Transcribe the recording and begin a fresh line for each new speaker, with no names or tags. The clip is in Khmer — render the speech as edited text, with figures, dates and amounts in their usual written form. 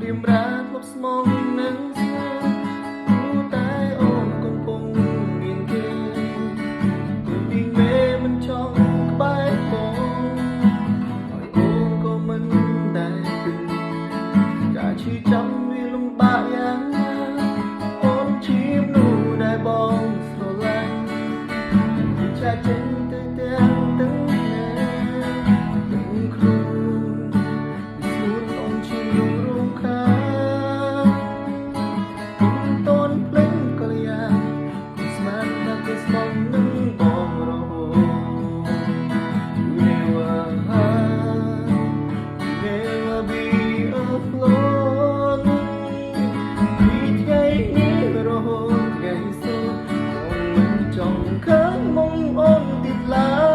រៀមរាធ្លាប់ស្មងនឹងស្គាល់ព្រោះតែអូនកំពុងមានគេពេលពីមេមិនចង់ក្បែរបងហើយអូនក៏មិនដែលគិតការឈឺចាំវាលំបាកយ៉ាងណាអូនជាមនុស្សដែលបងស្រឡាញ់ចាចេញទៅទាំងគ្នាទាំងខ្លួនខ្លួនអូនជាមនុស្សរងខានមិនតន់ភ្លេចកល្យាស្មានថាគេស្មងនឹងបងរហូត Never be alone ពីថ្ងៃនេះរហូតថ្ងៃសុខអូនមិនចង់ឃើញមុខអូនទៀតឡើយ